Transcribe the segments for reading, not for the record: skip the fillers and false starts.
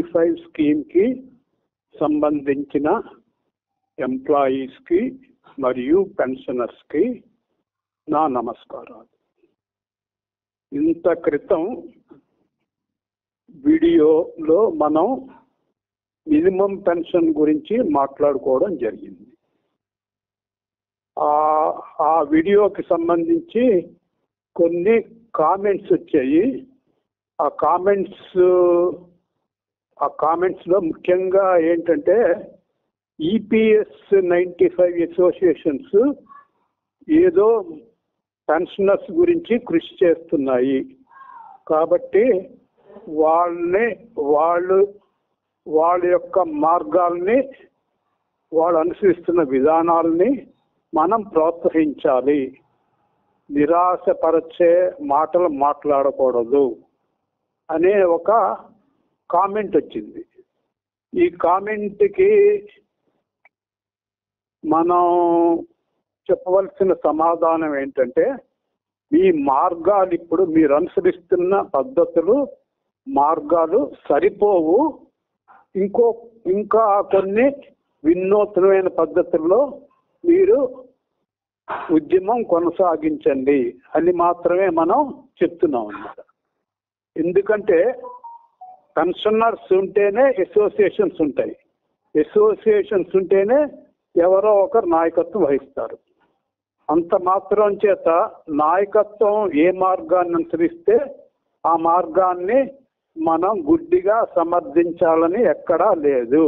95 స్కీమ్కి సంబంధించిన ఎంప్లాయీస్కి మరియు పెన్షనర్స్కి నా నమస్కారాలు. ఇంత క్రితం వీడియోలో మనం మినిమం పెన్షన్ గురించి మాట్లాడుకోవడం జరిగింది. ఆ వీడియోకి సంబంధించి కొన్ని కామెంట్స్ వచ్చాయి. ఆ కామెంట్స్లో ముఖ్యంగా ఏంటంటే ఈపీఎస్ 95 అసోసియేషన్స్ ఏదో పెన్షనర్స్ గురించి కృషి చేస్తున్నాయి కాబట్టి వాళ్ళ యొక్క మార్గాల్ని, వాళ్ళు అనుసరిస్తున్న విధానాలని మనం ప్రోత్సహించాలి, నిరాశపరిచే మాటలు మాట్లాడకూడదు అనే ఒక కామెంట్ వచ్చింది. ఈ కామెంట్కి మనం చెప్పవలసిన సమాధానం ఏంటంటే, ఈ మార్గాలు ఇప్పుడు మీరు అనుసరిస్తున్న పద్ధతులు, మార్గాలు సరిపోవు. ఇంకా కొన్ని వినూత్నమైన పద్ధతుల్లో మీరు ఉద్యమం కొనసాగించండి అని మాత్రమే మనం చెప్తున్నాం అన్నమాట. ఎందుకంటే పెన్షనర్స్ ఉంటేనే అసోసియేషన్స్ ఉంటాయి, అసోసియేషన్స్ ఉంటేనే ఎవరో ఒకరు నాయకత్వం వహిస్తారు. అంత మాత్రం చేత నాయకత్వం ఏ మార్గాన్ని అనుసరిస్తే ఆ మార్గాన్ని మనం గుడ్డిగా సమర్థించాలని ఎక్కడా లేదు.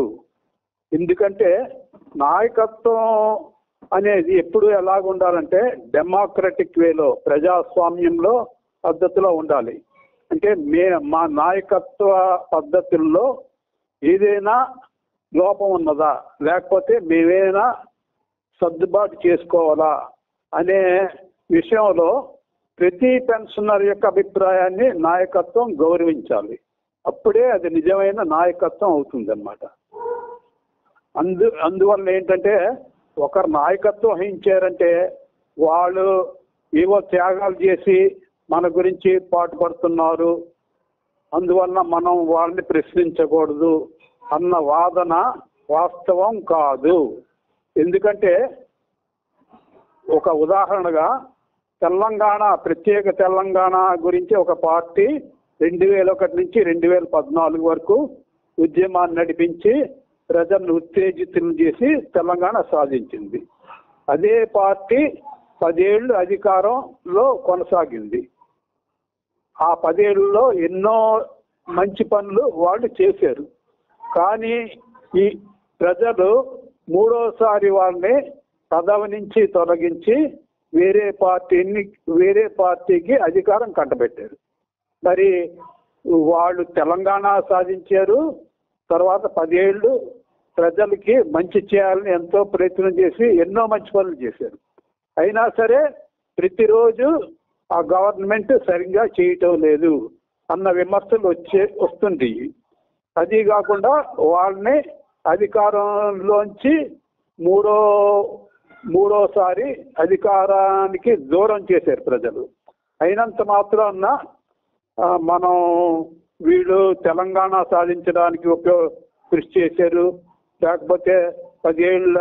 ఎందుకంటే నాయకత్వం అనేది ఎప్పుడు ఎలాగ ఉండాలంటే డెమోక్రటిక్ వేలో, ప్రజాస్వామ్యంలో పద్ధతిలో ఉండాలి. అంటే మా నాయకత్వ పద్ధతుల్లో ఏదైనా లోపం ఉన్నదా, లేకపోతే మేమేమైనా సర్దుబాటు చేసుకోవాలా అనే విషయంలో ప్రతి పెన్షనర్ యొక్క అభిప్రాయాన్ని నాయకత్వం గౌరవించాలి. అప్పుడే అది నిజమైన నాయకత్వం అవుతుందన్నమాట. అందువల్ల ఏంటంటే ఒకరు నాయకత్వం వహించారంటే వాళ్ళు ఏవో త్యాగాలు చేసి మన గురించి పాటుపడుతున్నారు, అందువల్ల మనం వాళ్ళని ప్రశ్నించకూడదు అన్న వాదన వాస్తవం కాదు. ఎందుకంటే ఒక ఉదాహరణగా ప్రత్యేక తెలంగాణ గురించి ఒక పార్టీ 2001 నుంచి 2014 వరకు ఉద్యమాన్ని నడిపించి ప్రజలను ఉత్తేజితులు చేసి తెలంగాణ సాధించింది. అదే పార్టీ 10 ఏళ్ళు అధికారంలో కొనసాగింది. ఆ 10 ఏళ్ళలో ఎన్నో మంచి పనులు వాళ్ళు చేశారు. కానీ ఈ ప్రజలు మూడోసారి వాళ్ళని పదవి నుంచి తొలగించి వేరే పార్టీకి అధికారం కట్టబెట్టారు. మరి వాళ్ళు తెలంగాణ సాధించారు, తర్వాత 10 ఏళ్ళు ప్రజలకి మంచి చేయాలని ఎంతో ప్రయత్నం చేసి ఎన్నో మంచి పనులు చేశారు. అయినా సరే ప్రతిరోజు ఆ గవర్నమెంట్ సరిగ్గా చేయటం లేదు అన్న విమర్శలు వస్తుంది. అది కాకుండా వాళ్ళని అధికారంలోంచి మూడోసారి అధికారానికి దూరం చేశారు ప్రజలు. అయినంత మాత్రాన మనం వీళ్ళు తెలంగాణ సాధించడానికి కృషి చేశారు, లేకపోతే 10 ఏళ్ళ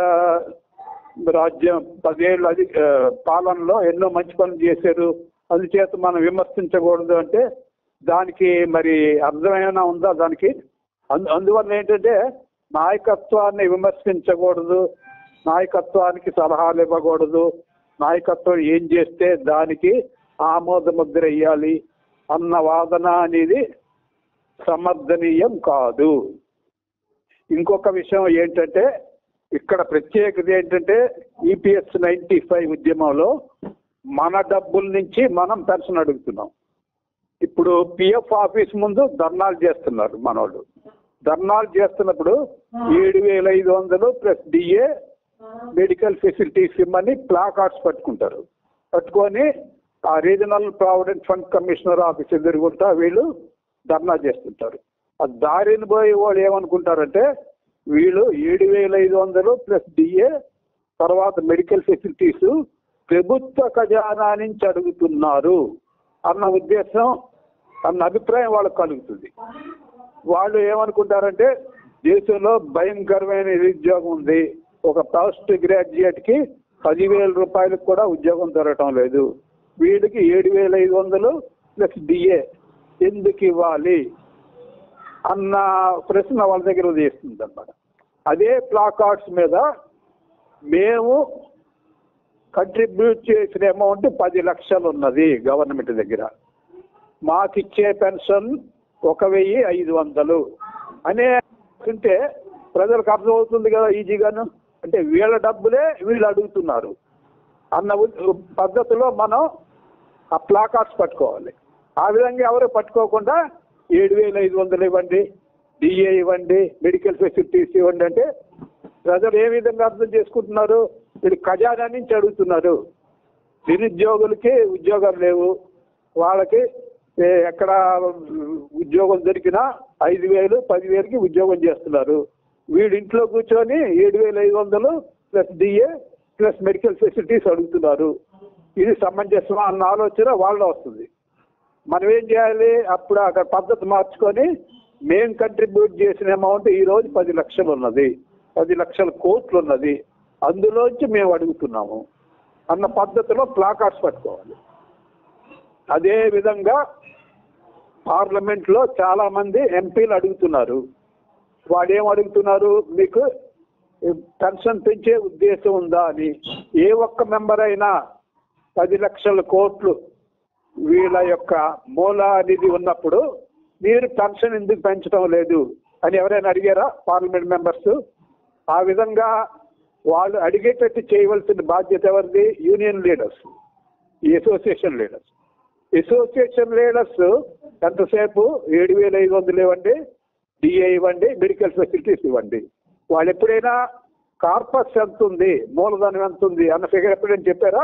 రాజ్యం 10 ఏళ్ళ పాలనలో ఎన్నో మంచి పనులు చేశారు, అందుచేత మనం విమర్శించకూడదు అంటే దానికి మరి అర్థమైనా ఉందా దానికి? అందువల్ల ఏంటంటే నాయకత్వాన్ని విమర్శించకూడదు, నాయకత్వానికి సలహాలు ఇవ్వకూడదు, నాయకత్వం ఏం చేస్తే దానికి ఆమోద ముద్ర వేయాలి అన్న వాదన అనేది సమర్థనీయం కాదు. ఇంకొక విషయం ఏంటంటే ఇక్కడ ప్రత్యేకత ఏంటంటే ఈపీఎస్ 95 ఉద్యమంలో మన డబ్బుల నుంచి మనం పెన్షన్ అడుగుతున్నాం. ఇప్పుడు పిఎఫ్ ఆఫీస్ ముందు ధర్నాలు చేస్తున్నారు మనోళ్ళు. ధర్నాలు చేస్తున్నప్పుడు 7,500 ప్లస్ డిఏ మెడికల్ ఫెసిలిటీస్ ఇమ్మని ప్లాకార్డ్స్ పట్టుకొని ఆ regional provident fund commissioner office ఎదురుగుంటా వీళ్ళు ధర్నా చేస్తుంటారు. ఆ దారిని పోయి వాళ్ళు ఏమనుకుంటారంటే వీళ్ళు 7,500 ప్లస్ డిఏ తర్వాత మెడికల్ ఫెసిలిటీస్ ప్రభుత్వ ఖజానా నుంచి అడుగుతున్నారు అన్న ఉద్దేశం, అన్న అభిప్రాయం వాళ్ళకు కలుగుతుంది. వాళ్ళు ఏమనుకుంటారంటే దేశంలో భయంకరమైన నిరుద్యోగం ఉంది, ఒక పోస్ట్ గ్రాడ్యుయేట్కి 10,000 రూపాయలకు కూడా ఉద్యోగం దొరకటం లేదు, వీడికి 7,500 ప్లస్ డిఏ ఎందుకు ఇవ్వాలి అన్న ప్రశ్న వాళ్ళ దగ్గర ఉదయిస్తుంది అన్నమాట. అదే ప్లాకార్డ్స్ మీద మేము కంట్రిబ్యూట్ చేసిన అమౌంట్ 10 లక్షలు ఉన్నది గవర్నమెంట్ దగ్గర, మాకిచ్చే పెన్షన్ 1,500 అనే అంటే ప్రజలకు అర్థమవుతుంది కదా ఈజీగాను. అంటే వీళ్ళ డబ్బులే వీళ్ళు అడుగుతున్నారు అన్న పద్ధతిలో మనం ఆ ప్లాకార్డ్స్ పట్టుకోవాలి. ఆ విధంగా ఎవరు పట్టుకోకుండా 7,500 ఇవ్వండి, డిఏ ఇవ్వండి, మెడికల్ ఫెసిలిటీస్ ఇవ్వండి అంటే ప్రజలు ఏ విధంగా అర్థం చేసుకుంటున్నారు? వీళ్ళు ఖజానా నుంచి అడుగుతున్నారు. నిరుద్యోగులకి ఉద్యోగాలు లేవు, వాళ్ళకి ఎక్కడ ఉద్యోగం దొరికినా 5,000 10,000కి ఉద్యోగం చేస్తున్నారు. వీడు ఇంట్లో కూర్చొని 7,500 plus DA plus medical facilities అడుగుతున్నారు. ఇది సమంజసమా అన్న ఆలోచన వాళ్ళలో వస్తుంది. మనం ఏం చేయాలి? అప్పుడు అక్కడ పద్ధతి మార్చుకొని మేము కంట్రిబ్యూట్ చేసిన అమౌంట్ ఈరోజు 10 లక్షలు ఉన్నది, 10 లక్షల కోట్లు ఉన్నది, అందులోంచి మేము అడుగుతున్నాము అన్న పద్ధతిలో ప్లాకార్డ్స్ పట్టుకోవాలి. అదే విధంగా పార్లమెంట్లో చాలా మంది ఎంపీలు అడుగుతున్నారు. వాడేం అడుగుతున్నారు? మీకు పెన్షన్ పెంచే ఉద్దేశం ఉందా అని. ఏ ఒక్క మెంబర్ అయినా 10 లక్షల కోట్లు వీళ్ళ యొక్క మూల నిధి ఉన్నప్పుడు మీరు పెన్షన్ ఎందుకు పెంచడం లేదు అని ఎవరైనా అడిగారా పార్లమెంట్ మెంబర్స్? ఆ విధంగా వాళ్ళు అడిగేటట్టు చేయవలసిన బాధ్యత ఎవరిది? యూనియన్ లీడర్స్, ఈ అసోసియేషన్ లీడర్స్. అసోసియేషన్ లీడర్స్ ఎంతసేపు 7,500 ఇవ్వండి, డిఏ ఇవ్వండి, మెడికల్ ఫెసిలిటీస్ ఇవ్వండి. వాళ్ళు ఎప్పుడైనా కార్పస్ ఎంత ఉంది, మూలధనం ఎంత ఉంది అన్న ఫిగర్ ఎప్పుడైనా చెప్పారా?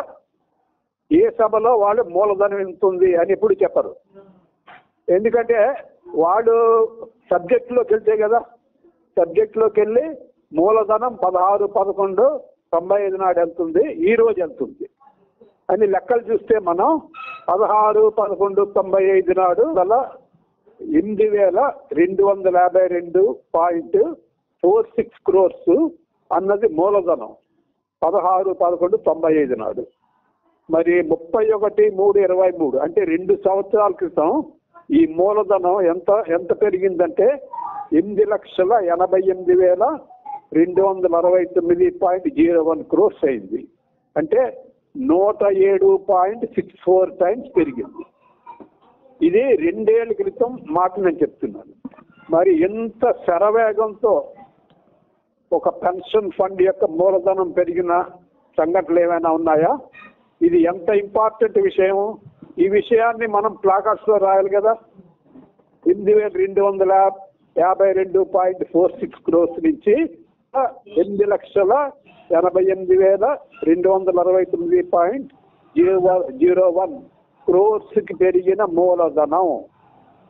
ఏ సభలో వాళ్ళు మూలధనం ఎంత ఉంది అని ఎప్పుడు చెప్పరు. ఎందుకంటే వాళ్ళు సబ్జెక్టులోకి వెళ్తే కదా, సబ్జెక్టులోకి వెళ్ళి మూలధనం 16-11-95 నాడు ఎంత ఉంది, ఈ రోజు ఎంత ఉంది అని లెక్కలు చూస్తే మనం 16-11-95 నాడు అలా 8,252.46 crores అన్నది మూలధనం 16-11-95 నాడు. మరి 31-3-23 అంటే 2 సంవత్సరాల క్రితం ఈ మూలధనం ఎంత పెరిగిందంటే 8,88,269.01 crores అయింది. అంటే 107.64 times పెరిగింది. ఇది 2 ఏళ్ల క్రితం మాట నేను చెప్తున్నాను. మరి ఎంత శరవేగంతో ఒక పెన్షన్ ఫండ్ యొక్క మూలధనం పెరిగిన సంఘటనలు ఏమైనా ఉన్నాయా? ఇది ఎంత ఇంపార్టెంట్ విషయం. ఈ విషయాన్ని మనం ప్లాకార్డ్స్లో రాయాలి కదా. 8,252.46 crores నుంచి 8,88,269.01 crores పెరిగిన మూలధనం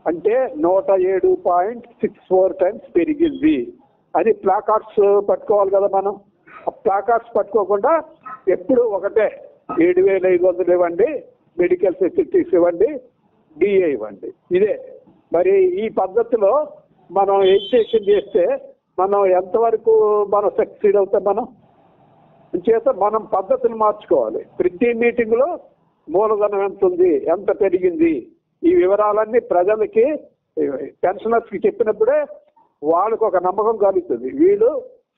అంటే 107.64 times పెరిగింది అని ప్లాకార్డ్స్ పట్టుకోవాలి కదా మనం. ఆ ప్లాకార్డ్స్ పట్టుకోకుండా ఎప్పుడు ఒకటే 7,500 ఇవ్వండి, మెడికల్ ఫెసిలిటీస్ ఇవ్వండి, డిఏ ఇవ్వండి. ఇదే మరి ఈ పద్ధతిలో మనం ఎడ్యుకేషన్ చేస్తే మనం ఎంతవరకు మనం సక్సీడ్ అవుతాం? మనం చేత మనం పద్ధతులు మార్చుకోవాలి. ప్రతి మీటింగ్లో మూలధనం ఎంత ఉంది, ఎంత పెరిగింది, ఈ వివరాలన్నీ ప్రజలకి పెన్షనర్స్కి చెప్పినప్పుడే వాళ్ళకు ఒక నమ్మకం కలుగుతుంది. వీళ్ళు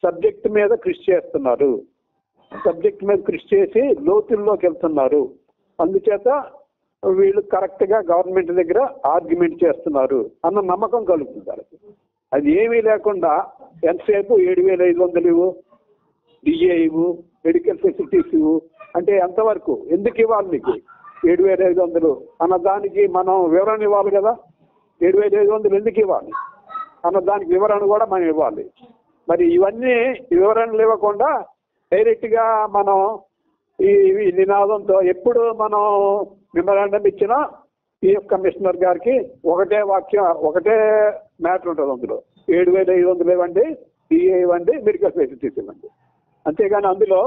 సబ్జెక్ట్ మీద కృషి చేస్తున్నారు, సబ్జెక్ట్ మీద కృషి చేసి లోతుల్లోకి వెళ్తున్నారు, అందుచేత వీళ్ళు కరెక్ట్గా గవర్నమెంట్ దగ్గర ఆర్గ్యుమెంట్ చేస్తున్నారు అన్న నమ్మకం కలుగుతుంది వాళ్ళకి. అది ఏమీ లేకుండా ఎంతసేపు 7,500 ఇవ్వు, డిఏ ఇవ్వు, మెడికల్ ఫెసిలిటీస్ ఇవ్వు అంటే ఎంతవరకు ఎందుకు ఇవ్వాలి నీకు 7,500 అన్న దానికి మనం వివరణ ఇవ్వాలి కదా. 7,500 ఎందుకు ఇవ్వాలి అన్న దానికి వివరణ కూడా మనం ఇవ్వాలి. మరి ఇవన్నీ వివరణలు ఇవ్వకుండా డైరెక్ట్గా మనం ఈ నినాదంతో ఎప్పుడు మనం మెమరాండం ఇచ్చినా పిఎఫ్ కమిషనర్ గారికి ఒకటే వాక్యం, ఒకటే మ్యాటర్ ఉంటుంది అందులో. 7,500 ఇవ్వండి, డిఏ ఇవ్వండి, మెడికల్ ఫెసిలిటీస్ ఇవ్వండి. అంతేగాని అందులో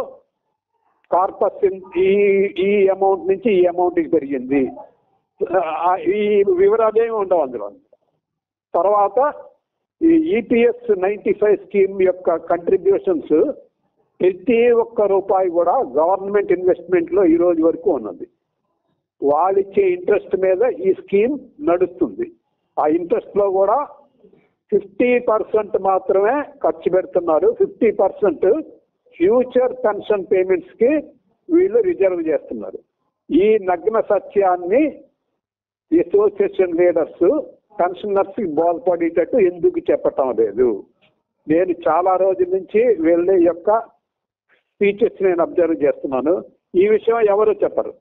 కార్పస్ ఈ అమౌంట్ నుంచి ఈ అమౌంట్కి పెరిగింది ఈ వివరాలు ఏమి ఉండవు అందులో. తర్వాత ఈ ఈపీఎస్ 95 స్కీమ్ యొక్క కంట్రిబ్యూషన్స్ ప్రతి ఒక్క రూపాయి కూడా గవర్నమెంట్ ఇన్వెస్ట్మెంట్ లో ఈ రోజు వరకు ఉన్నది. వాళ్ళిచ్చే ఇంట్రెస్ట్ మీద ఈ స్కీమ్ నడుస్తుంది. ఆ ఇంట్రెస్ట్ లో కూడా 50% మాత్రమే ఖర్చు పెడుతున్నారు. 50% ఫ్యూచర్ పెన్షన్ పేమెంట్స్ కి వీళ్ళు రిజర్వ్ చేస్తున్నారు. ఈ నగ్న సత్యాన్ని అసోసియేషన్ లీడర్స్ పెన్షనర్స్ కి బోధపడేటట్టు ఎందుకు చెప్పటం లేదు? నేను చాలా రోజుల నుంచి వీళ్ళ యొక్క స్పీచెస్ నేను అబ్జర్వ్ చేస్తున్నాను. ఈ విషయం ఎవరు చెప్పరు.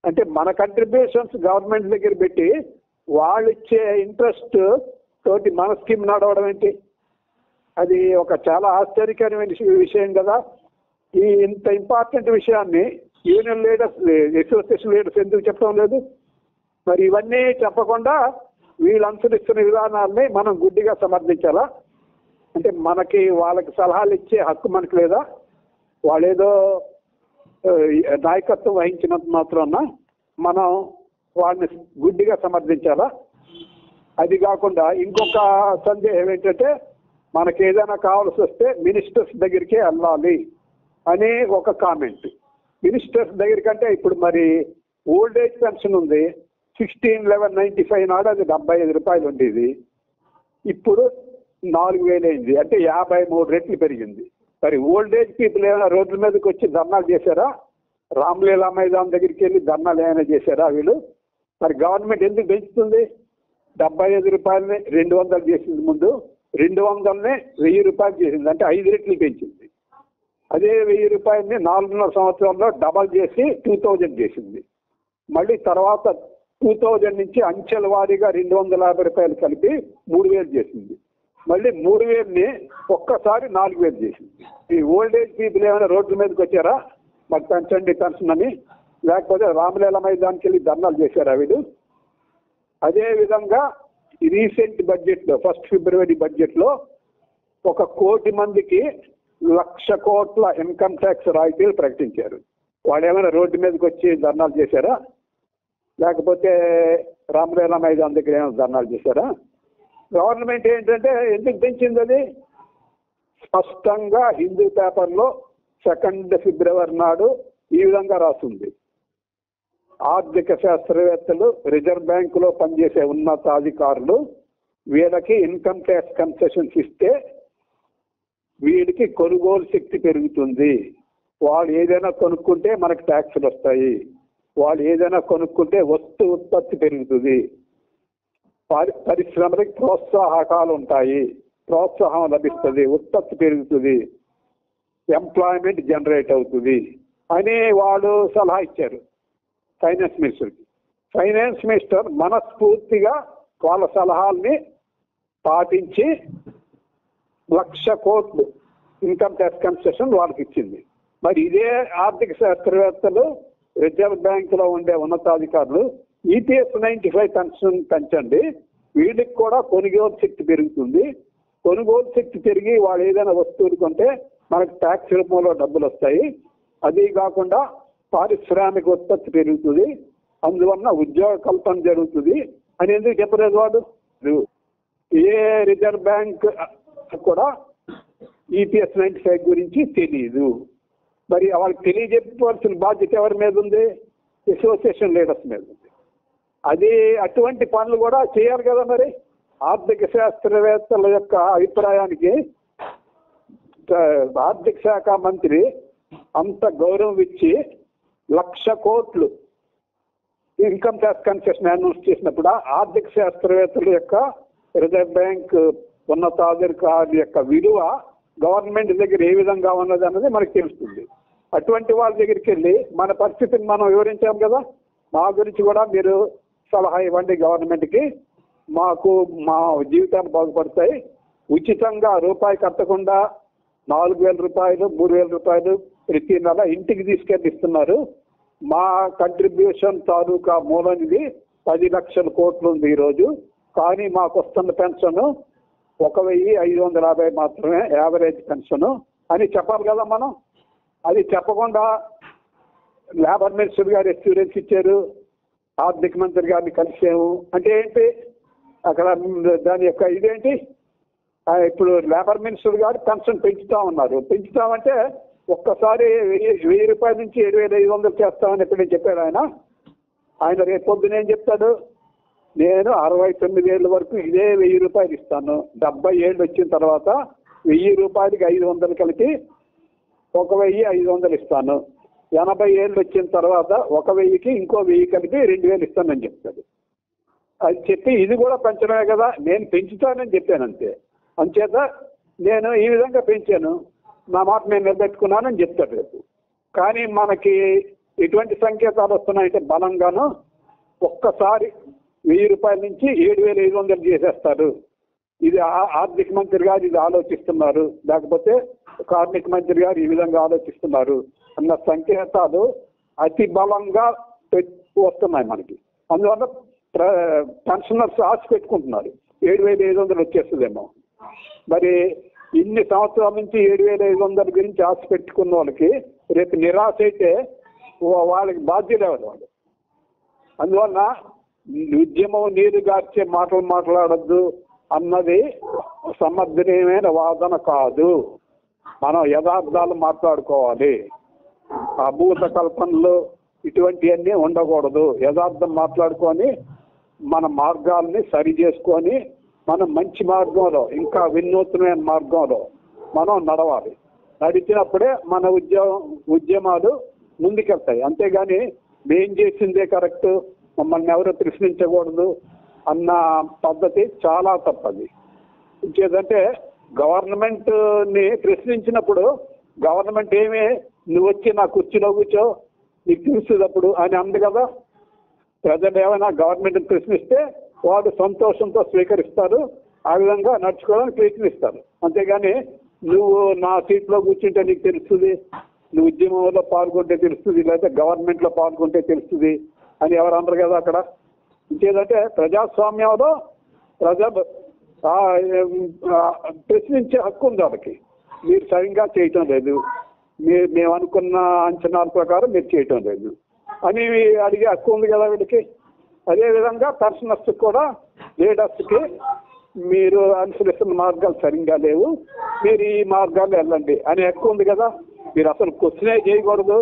అంటే మన కంట్రిబ్యూషన్స్ గవర్నమెంట్ దగ్గర పెట్టి వాళ్ళు ఇచ్చే ఇంట్రెస్ట్ తోటి మన స్కీమ్ నడవడం ఏంటి? అది ఒక చాలా ఆశ్చర్యకరమైన విషయం కదా. ఈ ఇంత ఇంపార్టెంట్ విషయాన్ని యూనియన్ లీడర్స్, అసోసియేషన్ లీడర్స్ ఎందుకు చెప్పడం లేదు? మరి ఇవన్నీ చెప్పకుండా వీళ్ళు అనుసరిస్తున్న విధానాన్ని మనం గుడ్డిగా సమర్థించాలా? అంటే మనకి వాళ్ళకి సలహాలు ఇచ్చే హక్కు మనకు లేదా? వాళ్ళేదో నాయకత్వం వహించినంత మాత్రాన మనం వాళ్ళని గుడ్డిగా సమర్థించాలా? అది కాకుండా ఇంకొక సందేహం ఏంటంటే, మనకి ఏదైనా కావాల్సి వస్తే మినిస్టర్స్ దగ్గరికే వెళ్ళాలి అని ఒక కామెంట్. మినిస్టర్స్ దగ్గరికంటే ఇప్పుడు మరి ఓల్డ్ ఏజ్ పెన్షన్ ఉంది, 16/11/95 నాడు అది 75 రూపాయలు ఉండేది, ఇప్పుడు 4000 అయింది. అంటే 53 రెట్లు పెరిగింది. మరి ఓల్డ్ ఏజ్ పీపుల్ ఏమైనా రోడ్ల మీదకి వచ్చి ధర్నాలు చేశారా? రామ్లీలా మైదాన్ దగ్గరికి వెళ్ళి ధర్నాలు ఏమైనా చేశారా వీళ్ళు? మరి గవర్నమెంట్ ఎందుకు పెంచుతుంది? 75 రూపాయలని 200 చేసింది, ముందు 200నే 1000 రూపాయలు చేసింది, అంటే 5 రెట్లు పెంచింది. అదే 1000 రూపాయలని 4.5 సంవత్సరాల్లో డబల్ చేసి 2000 చేసింది. మళ్ళీ తర్వాత 2000 నుంచి అంచెల వారీగా 250 రూపాయలు కలిపి 3000 చేసింది. మళ్ళీ 3000ని ఒక్కసారి 4000 చేసింది. ఈ ఓల్డ్ ఏజ్ పీపుల్ ఏమైనా రోడ్ల మీదకి వచ్చారా మాకు పెంచండి పెన్షన్ అని? లేకపోతే రామలీల మైదానికి వెళ్ళి ధర్నాలు చేశారా వీళ్ళు? అదేవిధంగా రీసెంట్ బడ్జెట్లో, 1 ఫిబ్రవరి బడ్జెట్లో 1 కోటి మందికి 1,00,000 కోట్ల ఇన్కమ్ ట్యాక్స్ రాయితీలు ప్రకటించారు. వాళ్ళు ఏమైనా రోడ్డు మీదకి వచ్చి ధర్నాలు చేశారా? లేకపోతే రామలీలా మైదాన్ దగ్గర ఏమైనా ధర్నాలు చేశారా? గవర్నమెంట్ ఏంటంటే ఎందుకు పెంచింది? అది స్పష్టంగా హిందూ పేపర్లో 2 ఫిబ్రవరి నాడు ఈ విధంగా రాస్తుంది. ఆర్థిక శాస్త్రవేత్తలు, రిజర్వ్ బ్యాంకులో పనిచేసే ఉన్నతాధికారులు వీళ్ళకి ఇన్కమ్ ట్యాక్స్ కన్సెషన్స్ ఇస్తే వీడికి కొనుగోలు శక్తి పెరుగుతుంది. వాళ్ళు ఏదైనా కొనుక్కుంటే మనకు ట్యాక్సులు వస్తాయి. వాళ్ళు ఏదైనా కొనుక్కుంటే వస్తు ఉత్పత్తి పెరుగుతుంది. పరిశ్రమలకు ప్రోత్సాహకాలు ఉంటాయి, ప్రోత్సాహం లభిస్తుంది, ఉత్పత్తి పెరుగుతుంది, ఎంప్లాయ్మెంట్ జనరేట్ అవుతుంది అని వాళ్ళు సలహా ఇచ్చారు ఫైనాన్స్ మినిస్టర్కి. ఫైనాన్స్ మినిస్టర్ మనస్ఫూర్తిగా వాళ్ళ సలహాల్ని పాటించి 1,00,000 కోట్లు ఇన్కమ్ ట్యాక్స్ కన్సెషన్ వాళ్ళకి ఇచ్చింది. మరి ఇదే ఆర్థిక శాస్త్రవేత్తలు, రిజర్వ్ బ్యాంకులో ఉండే ఉన్నతాధికారులు ఈపీఎస్ 95 పెన్షన్ పెంచండి, వీళ్ళకి కూడా కొనుగోలు శక్తి పెరుగుతుంది, కొనుగోలు శక్తి పెరిగి వాళ్ళు ఏదైనా వస్తువులు కొంటే మనకు ట్యాక్స్ రూపంలో డబ్బులు వస్తాయి, అది కాకుండా పారిశ్రామిక ఉత్పత్తి పెరుగుతుంది, అందువలన ఉద్యోగ కల్పన జరుగుతుంది అని ఎందుకు చెప్పలేదు వాడు? ఏ రిజర్వ్ బ్యాంక్ కూడా ఈపీఎస్ 95 గురించి తెలియదు. మరి వాళ్ళకి తెలియజెప్పవలసిన బాధ్యత ఎవరి మీద ఉంది? అసోసియేషన్ లీడర్స్ మీద ఉంది. అది అటువంటి పనులు కూడా చేయాలి కదా. మరి ఆర్థిక శాస్త్రవేత్తల యొక్క అభిప్రాయానికి ఆర్థిక శాఖ మంత్రి అంత గౌరవం ఇచ్చి 1,00,000 కోట్లు ఇన్కమ్ ట్యాక్స్ కన్సెషన్ అనౌన్స్ చేసినప్పుడు ఆర్థిక శాస్త్రవేత్తల యొక్క, రిజర్వ్ బ్యాంక్ ఉన్నతాధికారుల యొక్క విలువ గవర్నమెంట్ దగ్గర ఏ విధంగా ఉన్నది అన్నది మనకు తెలుస్తుంది. అటువంటి వాళ్ళ దగ్గరికి వెళ్ళి మన పరిస్థితిని మనం వివరించాం కదా. మా గురించి కూడా మీరు సలహా ఇవ్వండి గవర్నమెంట్కి, మాకు మా జీవితాలు బాగుపడతాయి, ఉచితంగా రూపాయి కట్టకుండా 4,000 రూపాయలు 3,000 రూపాయలు ప్రతి నెల ఇంటికి తీసుకెళ్ళి ఇస్తున్నారు. మా కంట్రిబ్యూషన్ తాలూకా మూలనిది 10 లక్షల కోట్లు ఉంది ఈరోజు, కానీ మాకు వస్తున్న పెన్షన్ 1,550 మాత్రమే యావరేజ్ పెన్షన్ అని చెప్పాలి కదా మనం. అది చెప్పకుండా లేబర్ మినిస్టర్ గారు ఎక్స్పీరియన్స్ ఇచ్చారు, ఆర్థిక మంత్రి గారిని కలిసాము అంటే ఏంటి? అక్కడ దాని యొక్క ఇదేంటి? ఇప్పుడు లేబర్ మినిస్టర్ గారు పెన్షన్ పెంచుతా ఉన్నారు. పెంచుతామంటే ఒక్కసారి 1000 రూపాయల నుంచి 7,500 చేస్తామని ఎప్పుడు చెప్పాడు ఆయన రేపు పొద్దున ఏం చెప్తాడు? నేను 69 ఏళ్ళ వరకు ఇదే 1000 రూపాయలు ఇస్తాను, 70 ఏళ్ళు వచ్చిన తర్వాత 1000 రూపాయలకి 500 కలిపి 1,500 ఇస్తాను, 80 ఏళ్ళు వచ్చిన తర్వాత 1,000కి ఇంకో 1000 కలిపి 2,000 ఇస్తానని చెప్తాడు. అది చెప్పి ఇది కూడా పెంచడమే కదా, నేను పెంచుతానని చెప్పాను అంతే. అంచేత నేను ఈ విధంగా పెంచాను, నా మాట నేను నిలబెట్టుకున్నానని చెప్తాడు రేపు. కానీ మనకి ఎటువంటి సంకేతాలు వస్తున్నాయంటే బలంగాను ఒక్కసారి 1000 రూపాయల నుంచి 7,500 చేసేస్తారు. ఇది ఆర్థిక మంత్రి గారు ఇది ఆలోచిస్తున్నారు, లేకపోతే కార్మిక మంత్రి గారు ఈ విధంగా ఆలోచిస్తున్నారు అన్న సంకేతాలు అతి బలంగా వస్తున్నాయి మనకి. అందువల్ల పెన్షనర్స్ ఆశ పెట్టుకుంటున్నారు 7,500 వచ్చేస్తుందేమో. మరి ఇన్ని సంవత్సరాల నుంచి 7,500 గురించి ఆశ పెట్టుకున్న వాళ్ళకి రేపు నిరాశ అయితే వాళ్ళకి బాధ్యులు ఎవరు వాళ్ళు? అందువల్ల ఉద్యమం నీరు గార్చే మాటలు మాట్లాడద్దు అన్నది సమర్థనీయమైన వాదన కాదు. మనం యథార్థాలు మాట్లాడుకోవాలి, అభూత కల్పనలు ఇటువంటివన్నీ ఉండకూడదు. యథార్థం మాట్లాడుకొని మన మార్గాల్ని సరి చేసుకొని మనం మంచి మార్గంలో, ఇంకా వినూత్నమైన మార్గంలో మనం నడవాలి. నడిచినప్పుడే మన ఉద్యమాలు ముందుకెళ్తాయి. అంతేగాని మేం చేసిందే కరెక్ట్, మమ్మల్ని ఎవరు ప్రశ్నించకూడదు అన్న పద్ధతి చాలా తప్పది. ఇంకేదంటే గవర్నమెంట్ని ప్రశ్నించినప్పుడు గవర్నమెంట్ ఏమి నువ్వు వచ్చి నా కుర్చీలో కూర్చో నీకు తెలుస్తున్నప్పుడు అని అంది కదా. ప్రజలు ఏమైనా గవర్నమెంట్ని ప్రశ్నిస్తే వాళ్ళు సంతోషంతో స్వీకరిస్తారు, ఆ విధంగా నడుచుకోవడానికి ప్రయత్నిస్తారు. అంతేగాని నువ్వు నా సీట్లో కూర్చుంటే నీకు తెలుస్తుంది, నువ్వు ఉద్యమంలో పాల్గొంటే తెలుస్తుంది, లేకపోతే గవర్నమెంట్లో పాల్గొంటే తెలుస్తుంది అని ఎవరు అనరు కదా అక్కడ. ఇంకేదంటే ప్రజాస్వామ్యంలో ప్రజలు ప్రశ్నించే హక్కు ఉంది వాళ్ళకి. మీరు సరిగ్గా చేయటం లేదు, మేము అనుకున్న అంచనాల ప్రకారం మీరు చేయటం లేదు అని అడిగే హక్కు ఉంది కదా వీళ్ళకి. అదేవిధంగా పర్సనల్స్ కూడా లీడర్స్కి మీరు అనుసరిస్తున్న మార్గాలు సరిగ్గా లేవు, మీరు ఈ మార్గాలు వెళ్ళండి అనే హక్కు ఉంది కదా. మీరు అసలు క్వశ్చనే చేయకూడదు.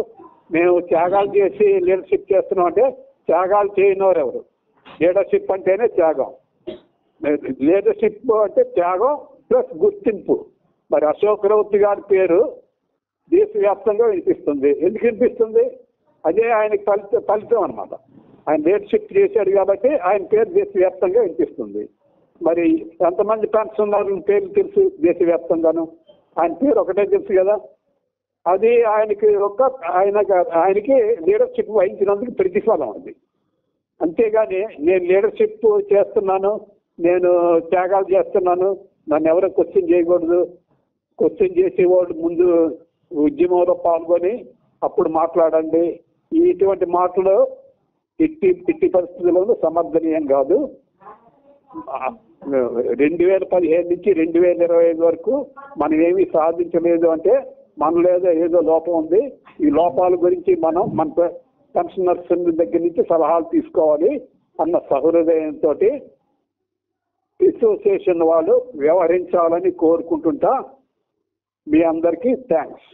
మేము త్యాగాలు చేసి లీడర్షిప్ చేస్తున్నాం అంటే త్యాగాలు చేయనివారు ఎవరు? లీడర్షిప్ అంటేనే త్యాగం. లీడర్షిప్ అంటే త్యాగం ప్లస్ గుర్తింపు. మరి అశోక్ రౌత్ గారి పేరు దేశవ్యాప్తంగా వినిపిస్తుంది. ఎందుకు వినిపిస్తుంది? అదే ఆయనకి ఫలితం అనమాట. ఆయన లీడర్షిప్ చేశాడు కాబట్టి ఆయన పేరు దేశవ్యాప్తంగా వినిపిస్తుంది. మరి ఎంతమంది పెన్షనర్ల పేర్లు తెలుసు దేశవ్యాప్తంగాను? ఆయన పేరు ఒకటే తెలుసు కదా. అది ఆయనకి లీడర్షిప్ వహించినందుకు ప్రతిఫలం అది. అంతేగాని నేను లీడర్షిప్ చేస్తున్నాను, నేను త్యాగాలు చేస్తున్నాను, నన్ను ఎవరో క్వశ్చన్ చేయకూడదు, క్వశ్చన్ చేసేవాళ్ళు ముందు ఉద్యమంలో పాల్గొని అప్పుడు మాట్లాడండి, ఇటువంటి మాటలు ఇట్టి పరిస్థితుల్లో సమర్థనీయం కాదు. 2015 నుంచి 2025 వరకు మనం ఏమీ సాధించలేదు అంటే మనలో ఏదో లోపం ఉంది. ఈ లోపాల గురించి మనం మన పెన్షనర్స్ దగ్గర నుంచి సలహాలు తీసుకోవాలి అన్న సహృదయంతో అసోసియేషన్ వాళ్ళు వ్యవహరించాలని కోరుకుంటుంటా. మీ అందరికీ థ్యాంక్స్.